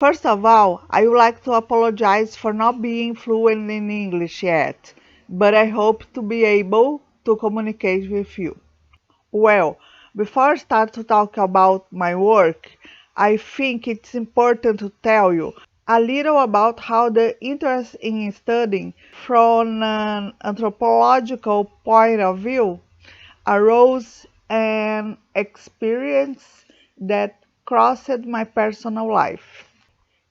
First of all, I would like to apologize for not being fluent in English yet, but I hope to be able to communicate with you. Well, before I start to talk about my work, I think it's important to tell you a little about how the interest in studying from an anthropological point of view arose an experience that crossed my personal life.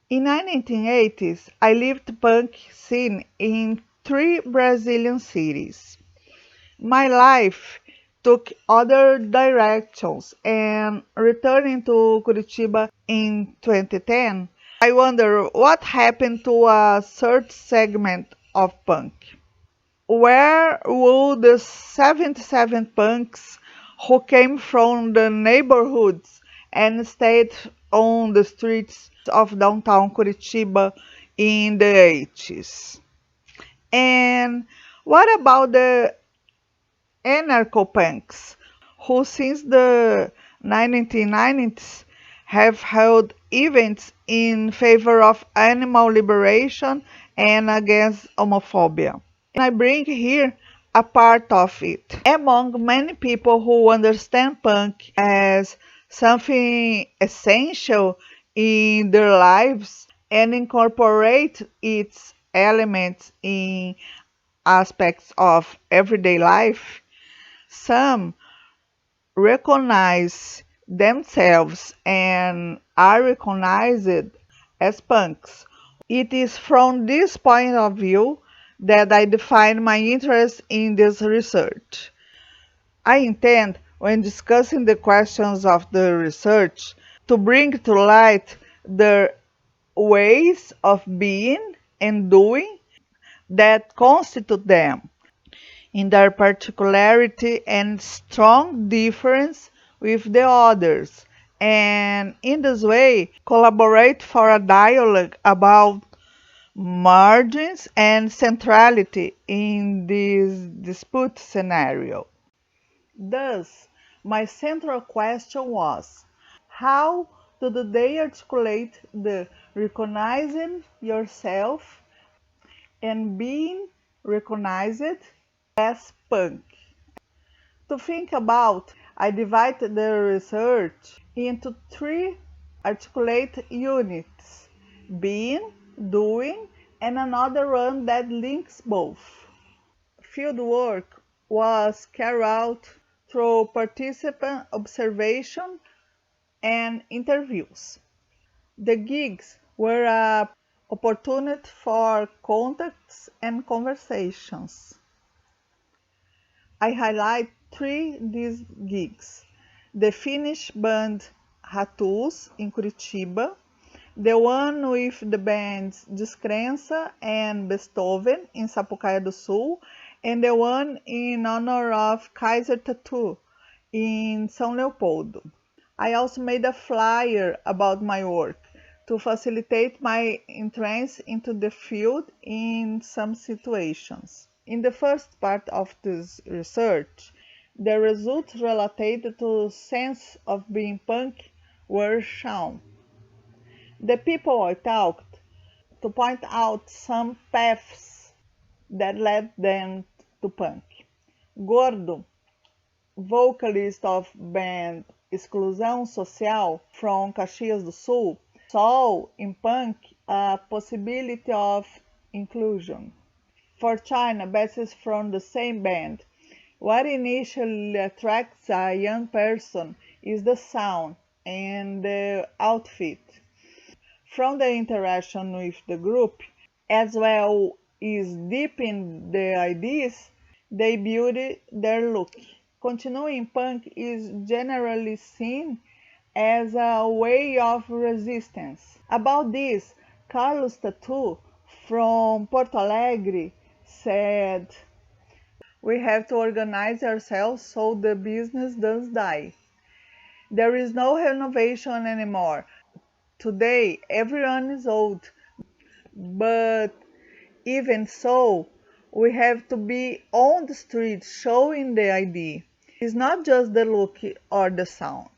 In the 1980s, I lived punk scene in three Brazilian cities. My life took other directions, and returning to Curitiba in 2010, I wonder what happened to a certain segment of punk. Where would the 77 punks who came from the neighborhoods and stayed on the streets of downtown Curitiba in the 80s? And what about the anarcho-punks, who since the 1990s have held events in favor of animal liberation and against homophobia? And I bring here a part of it. Among many people who understand punk as something essential in their lives and incorporate its elements in aspects of everyday life, some recognize themselves and are recognized as punks. It is from this point of view that I define my interest in this research. I intend, when discussing the questions of the research, to bring to light the ways of being and doing that constitute them, in their particularity and strong difference with the others, and in this way collaborate for a dialogue about margins and centrality in this dispute scenario. Thus, my central question was, how do they articulate the recognizing yourself and being recognized as punk? To think about, I divided the research into three articulate units: being, doing, and another one that links both. Fieldwork was carried out through participant observation and interviews. The gigs were an opportunity for contacts and conversations. I highlight three these gigs: the Finnish band Ratus in Curitiba, the one with the bands Descrença and Beethoven in Sapucaia do Sul, and the one in honor of Kaiser Tattoo in São Leopoldo. I also made a flyer about my work to facilitate my entrance into the field in some situations. In the first part of this research, the results related to sense of being punk were shown. The people I talked to point out some paths that led them to punk. Gordo, vocalist of band Exclusão Social from Caxias do Sul, saw in punk a possibility of inclusion. For China, bassists from the same band, what initially attracts a young person is the sound and the outfit. From the interaction with the group, as well as deep in the ideas, they build their look. Continuing punk is generally seen as a way of resistance. About this, Carlos Tatu from Porto Alegre said, "We have to organize ourselves so the business doesn't die. There is no renovation anymore. Today, everyone is old, but even so, we have to be on the street showing the ID. It's not just the look or the sound."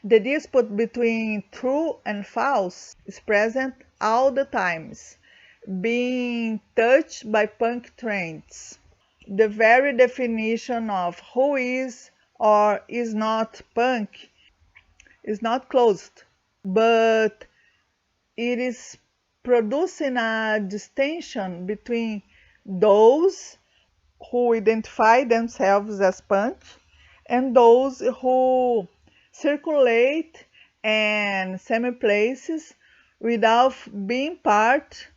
The dispute between true and false is present all the times, being touched by punk trends. The very definition of who is or is not punk is not closed, but it is producing a distinction between those who identify themselves as punk and those who circulate in semi-places without being part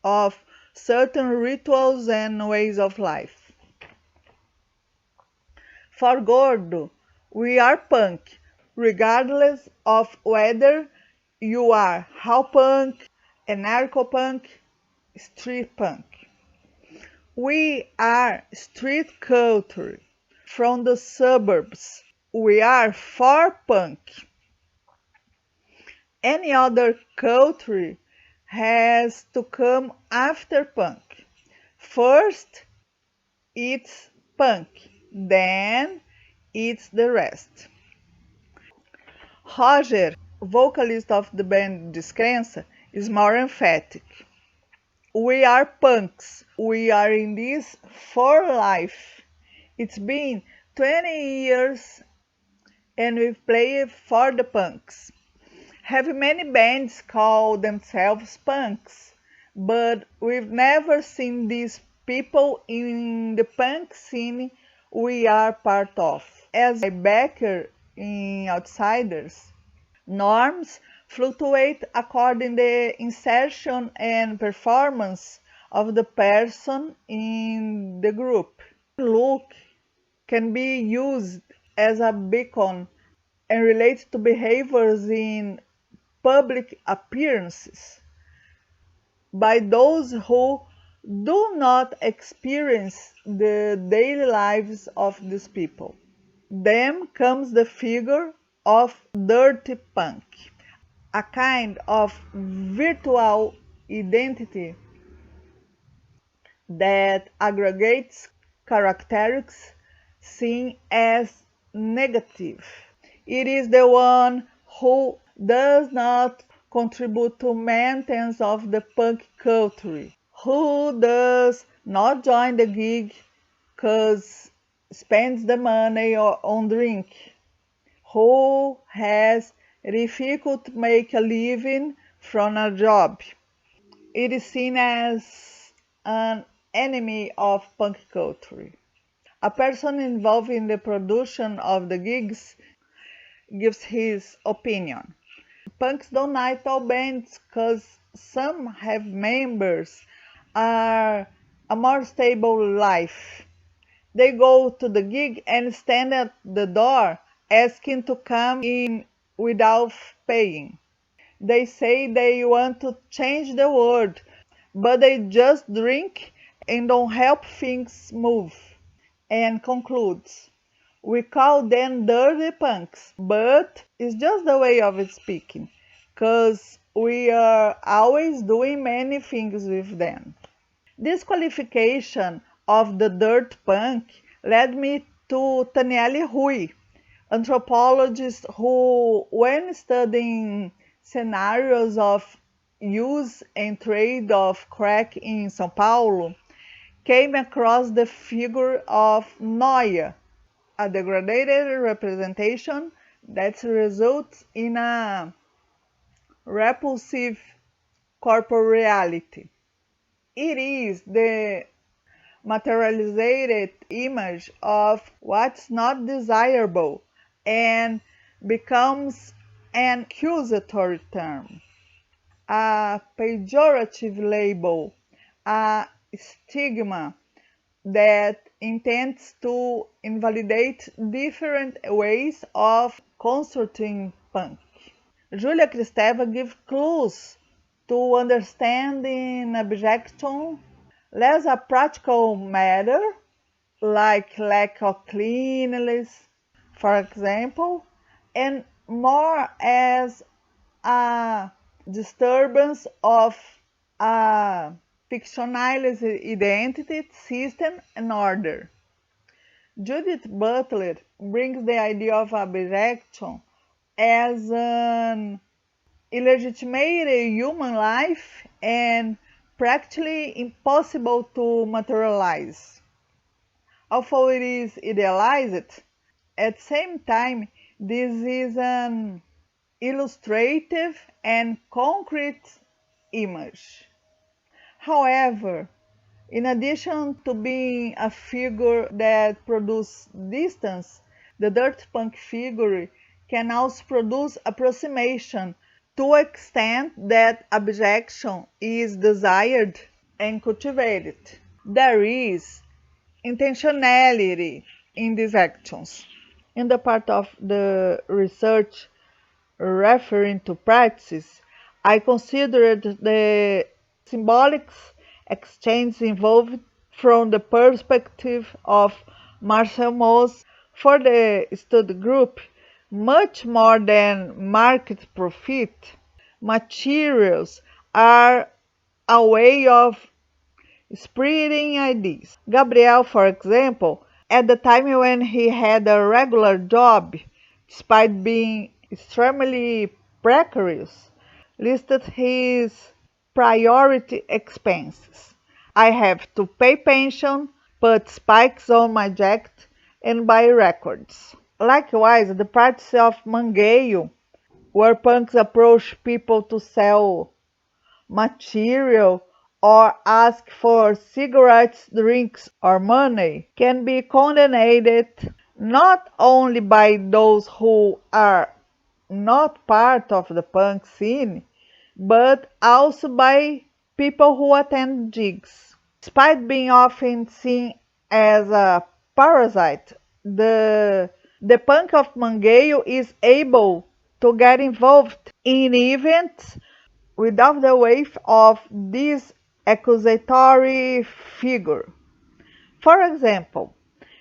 of certain rituals and ways of life. For Gordo, we are punk, regardless of whether you are how punk, anarcho-punk, street punk. We are street culture from the suburbs. We are for punk. Any other culture has to come after punk. First, it's punk, then it's the rest. Roger, vocalist of the band Descrença, is more emphatic. We are punks. We are in this for life. It's been 20 years and we've played for the punks. Have many bands call themselves punks, but we've never seen these people in the punk scene we are part of. As a backer in Outsiders, norms fluctuate according to the insertion and performance of the person in the group. Look can be used as a beacon and relate to behaviors in public appearances by those who do not experience the daily lives of these people. Then comes the figure of dirty punk, a kind of virtual identity that aggregates characteristics seen as negative. It is the one who does not contribute to maintenance of the punk culture, who does not join the gig because spends the money on drink, who has difficult to make a living from a job. It is seen as an enemy of punk culture. A person involved in the production of the gigs gives his opinion. Punks don't like all bands because some have members are a more stable life. They go to the gig and stand at the door asking to come in without paying. They say they want to change the world, but they just drink and don't help things move. And concludes, we call them dirty punks, but it's just the way of speaking, because we are always doing many things with them. This qualification of the dirt punk led me to Daniele Rui, anthropologist who, when studying scenarios of use and trade of crack in São Paulo, came across the figure of Noia, a degraded representation that results in a repulsive corporeality. It is the materialized image of what's not desirable and becomes an accusatory term, a pejorative label, a stigma that intends to invalidate different ways of constructing punk. Julia Kristeva gives clues to understanding abjection less a practical matter, like lack of cleanliness, for example, and more as a disturbance of a fictionalized identity, system, and order. Judith Butler brings the idea of abjection as an illegitimate human life and practically impossible to materialize. Although it is idealized, at the same time, this is an illustrative and concrete image. However, in addition to being a figure that produces distance, the dirty punk figure can also produce approximation to an extent that abjection is desired and cultivated. There is intentionality in these actions. In the part of the research referring to practices, I considered the symbolics exchange involved from the perspective of Marcel Mauss. For the study group, much more than market profit, materials are a way of spreading ideas. Gabriel, for example, at the time when he had a regular job, despite being extremely precarious, listed his priority expenses. I have to pay pension, put spikes on my jacket, and buy records. Likewise, the practice of mangueio, where punks approach people to sell material or ask for cigarettes, drinks, or money, can be condemned not only by those who are not part of the punk scene, but also by people who attend gigs. Despite being often seen as a parasite, the punk of Mangueio is able to get involved in events without the weight of this accusatory figure. For example,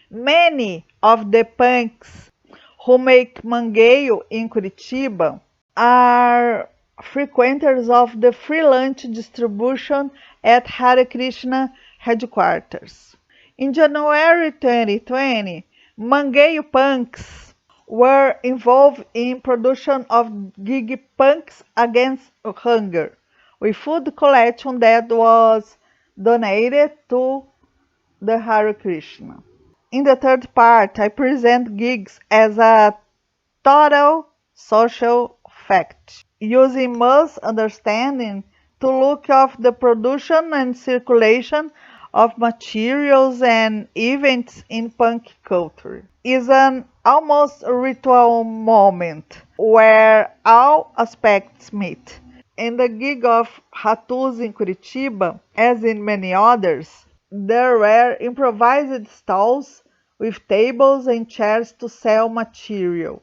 many of the punks who make mangueio in Curitiba are frequenters of the free lunch distribution at Hare Krishna headquarters. In January 2020, mangueio punks were involved in production of gig Punks Against Hunger, with food collection that was donated to the Hare Krishna. In the third part, I present gigs as a total social fact, using Mu's understanding to look at the production and circulation of materials and events in punk culture. Is an almost ritual moment where all aspects meet. In the gig of Ratus in Curitiba, as in many others, there were improvised stalls with tables and chairs to sell material.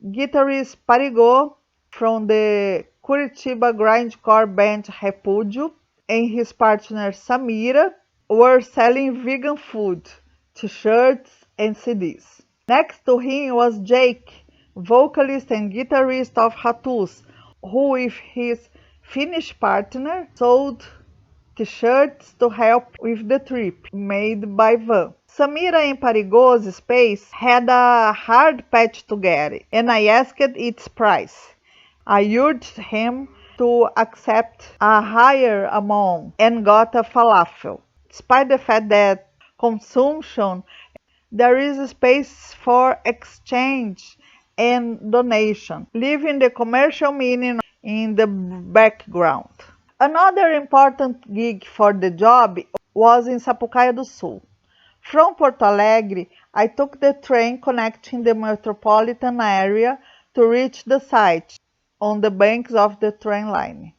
Guitarist Parigot from the Curitiba grindcore band Repúdio and his partner Samira were selling vegan food, t-shirts, and CDs. Next to him was Jake, vocalist and guitarist of Ratus, who with his Finnish partner sold t-shirts to help with the trip made by Van. Samira and Parigot's space had a hard patch to get, and I asked its price. I urged him to accept a higher amount and got a falafel. Despite the fact that consumption, there is space for exchange and donation, leaving the commercial meaning in the background. Another important gig for the job was in Sapucaia do Sul. From Porto Alegre, I took the train connecting the metropolitan area to reach the site on the banks of the train line.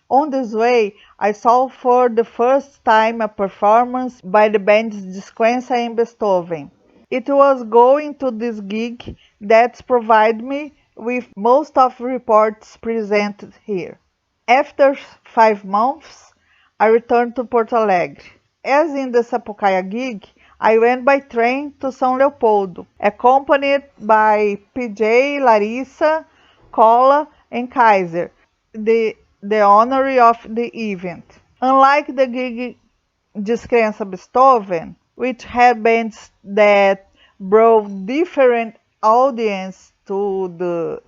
On this way, I saw for the first time a performance by the bands Discrença and Beethoven. It was going to this gig that provided me with most of the reports presented here. After 5 months, I returned to Porto Alegre. As in the Sapucaia gig, I went by train to São Leopoldo, accompanied by PJ, Larissa, Cola, and Kaiser, the honoree of the event. Unlike the gig Descrença Beethoven, which had bands that brought different audience to the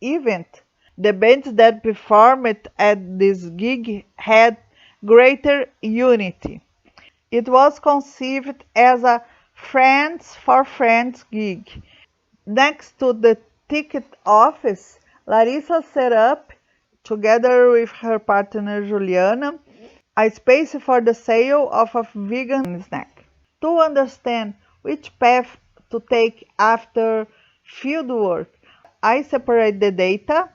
event, the bands that performed at this gig had greater unity. It was conceived as a Friends for Friends gig. Next to the ticket office, Larissa set up, together with her partner Juliana, a space for the sale of a vegan snack. To understand which path to take after fieldwork, I separate the data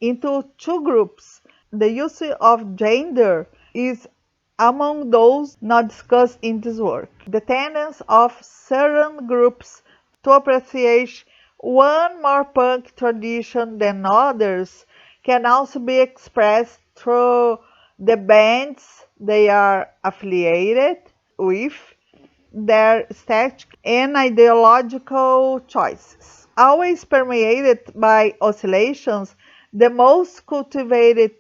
into two groups. The use of gender is among those not discussed in this work. The tendency of certain groups to appreciate one more punk tradition than others can also be expressed through the bands they are affiliated with, their aesthetic and ideological choices. Always permeated by oscillations, the most cultivated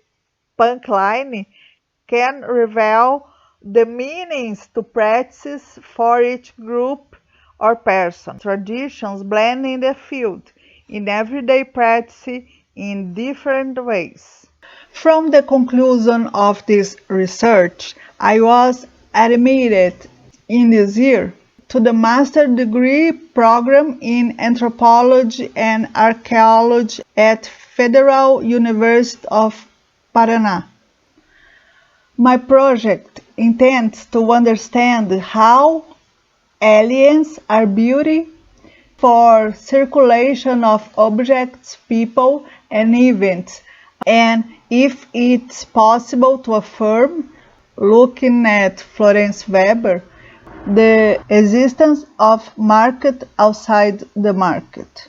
punk line can reveal the meanings to practice for each group or person. Traditions blend in the field, in everyday practice in different ways. From the conclusion of this research, I was admitted in this year to the master degree program in anthropology and archaeology at Federal University of Paraná. My project intends to understand how aliens are beauty for circulation of objects, people, and events, and if it's possible to affirm, looking at Florence Weber, the existence of market outside the market.